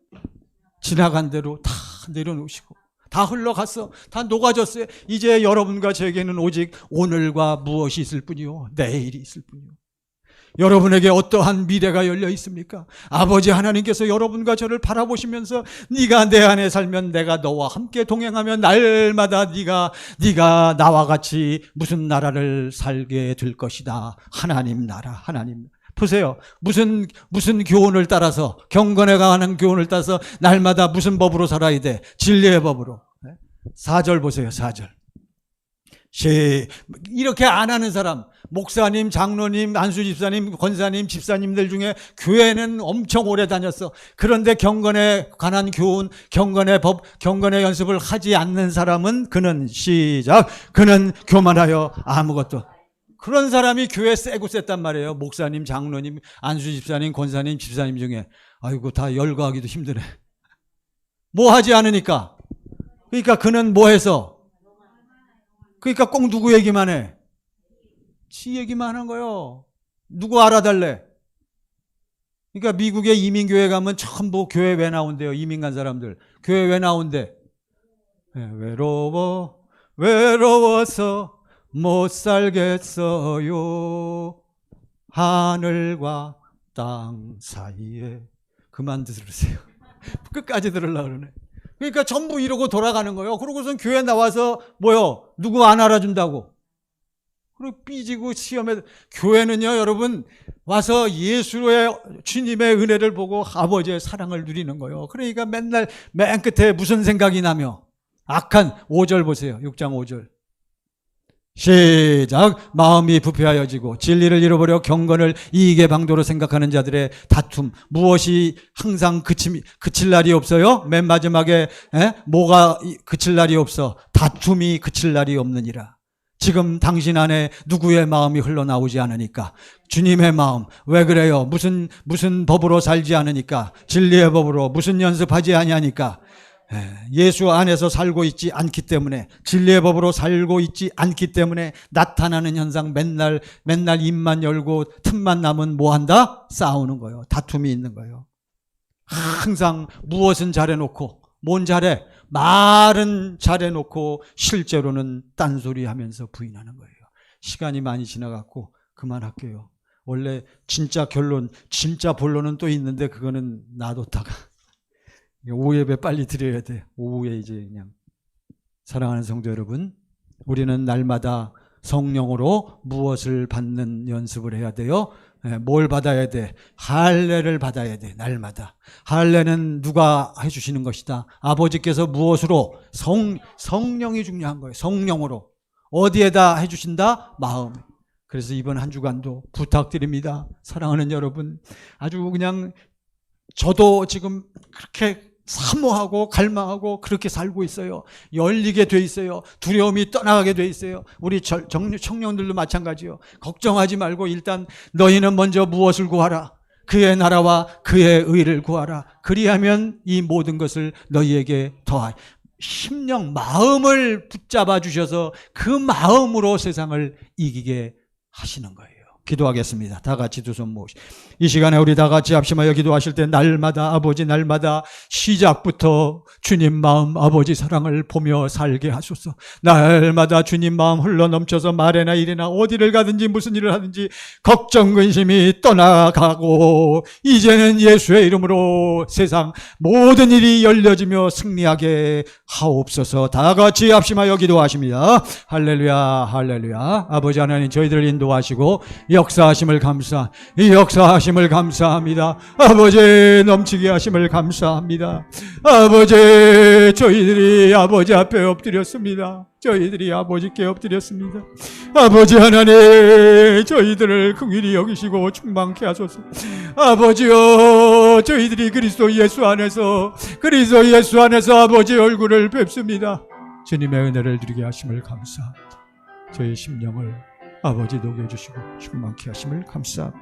지나간 대로 다 내려놓으시고 다 흘러갔어. 다 녹아졌어요. 이제 여러분과 저에게는 오직 오늘과 무엇이 있을 뿐이요, 내일이 있을 뿐이요. 여러분에게 어떠한 미래가 열려 있습니까? 아버지 하나님께서 여러분과 저를 바라보시면서 네가 내 안에 살면 내가 너와 함께 동행하며 날마다 네가 나와 같이 무슨 나라를 살게 될 것이다. 하나님 나라, 하나님. 보세요. 무슨 교훈을 따라서, 경건에 관한 교훈을 따라서 날마다 무슨 법으로 살아야 돼? 진리의 법으로. 4절 보세요. 4절. 이렇게 안 하는 사람, 목사님, 장로님, 안수집사님, 권사님, 집사님들 중에 교회는 엄청 오래 다녔어. 그런데 경건에 관한 교훈, 경건의 법, 경건의 연습을 하지 않는 사람은 그는 교만하여 아무것도. 그런 사람이 교회 세고 셌단 말이에요. 목사님, 장로님, 안수집사님, 권사님, 집사님 중에. 아이고, 다 열거하기도 힘드네. 뭐 하지 않으니까. 그러니까 그는 뭐 해서? 그러니까 꼭 누구 얘기만 해? 지 얘기만 하는 거예요. 누구 알아달래? 그러니까 미국에 이민교회 가면 전부 교회 왜 나온대요? 이민 간 사람들. 교회 왜 나온대? 외로워서 못 살겠어요. 하늘과 땅 사이에. 그만 들으세요. 끝까지 들으려고 그러네. 그러니까 전부 이러고 돌아가는 거예요. 그러고선 교회 나와서 뭐요? 누구 안 알아준다고. 그리고 삐지고 시험에. 교회는요, 여러분, 와서 예수의 주님의 은혜를 보고 아버지의 사랑을 누리는 거예요. 그러니까 맨날 맨 끝에 무슨 생각이 나며 악한 5절 보세요. 6장 5절. 시작. 마음이 부패하여지고 진리를 잃어버려 경건을 이익의 방도로 생각하는 자들의 다툼. 무엇이 항상 그칠 날이 없어요? 맨 마지막에 뭐가 그칠 날이 없어? 다툼이 그칠 날이 없느니라. 지금 당신 안에 누구의 마음이 흘러나오지 않으니까? 주님의 마음. 왜 그래요? 무슨 법으로 살지 않으니까? 진리의 법으로. 무슨 연습하지 아니하니까? 예수 안에서 살고 있지 않기 때문에, 진리의 법으로 살고 있지 않기 때문에 나타나는 현상, 맨날 입만 열고 틈만 나면 뭐한다? 싸우는 거예요. 다툼이 있는 거예요. 항상 무엇은 잘해놓고, 뭔 잘해? 말은 잘해놓고 실제로는 딴소리 하면서 부인하는 거예요. 시간이 많이 지나갔고 그만할게요. 원래 진짜 본론은 또 있는데 그거는 놔뒀다가 오후 예배 빨리 드려야 돼. 오후에 이제 그냥. 사랑하는 성도 여러분, 우리는 날마다 성령으로 무엇을 받는 연습을 해야 돼요? 뭘 받아야 돼? 할례를 받아야 돼. 날마다. 할례는 누가 해주시는 것이다? 아버지께서 무엇으로? 성령이 중요한 거예요. 성령으로. 어디에다 해주신다? 마음. 그래서 이번 한 주간도 부탁드립니다. 사랑하는 여러분, 아주 그냥 저도 지금 그렇게 사모하고 갈망하고 그렇게 살고 있어요. 열리게 돼 있어요. 두려움이 떠나가게 돼 있어요. 우리 청년들도 마찬가지요. 걱정하지 말고 일단 너희는 먼저 무엇을 구하라? 그의 나라와 그의 의를 구하라. 그리하면 이 모든 것을 너희에게 더하. 심령, 마음을 붙잡아 주셔서 그 마음으로 세상을 이기게 하시는 거예요. 기도하겠습니다. 다 같이 두 손 모으시. 이 시간에 우리 다 같이 합심하여 기도하실 때 날마다 아버지 날마다 시작부터 주님 마음 아버지 사랑을 보며 살게 하소서. 날마다 주님 마음 흘러넘쳐서 말에나 일에나 어디를 가든지 무슨 일을 하든지 걱정 근심이 떠나가고 이제는 예수의 이름으로 세상 모든 일이 열려지며 승리하게 하옵소서. 다 같이 합심하여 기도하십니다. 할렐루야 할렐루야. 아버지 하나님 저희들을 인도하시고 역사하심을 이 역사하심을 감사합니다. 아버지 넘치게 하심을 감사합니다. 아버지 저희들이 아버지 앞에 엎드렸습니다. 저희들이 아버지께 엎드렸습니다. 아버지 하나님 저희들을 긍휼히 여기시고 충만케 하소서. 아버지여 저희들이 그리스도 예수 안에서 아버지 얼굴을 뵙습니다. 주님의 은혜를 누리게 하심을 감사합니다. 저희 심령을 아버지 녹여주시고 충만케 하심을 감사합니다.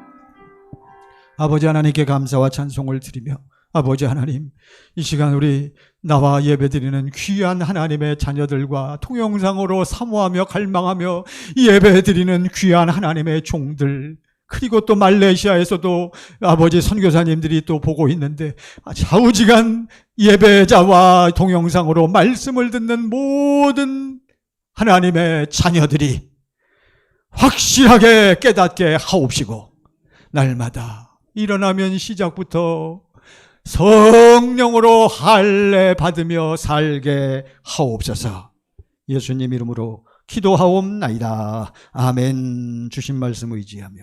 아버지 하나님께 감사와 찬송을 드리며 아버지 하나님 이 시간 우리 나와 예배드리는 귀한 하나님의 자녀들과 동영상으로 사모하며 갈망하며 예배드리는 귀한 하나님의 종들 그리고 또 말레이시아에서도 아버지 선교사님들이 또 보고 있는데 좌우지간 예배자와 동영상으로 말씀을 듣는 모든 하나님의 자녀들이 확실하게 깨닫게 하옵시고 날마다 일어나면 시작부터 성령으로 할례 받으며 살게 하옵소서. 예수님 이름으로 기도하옵나이다. 아멘. 주신 말씀 의지하며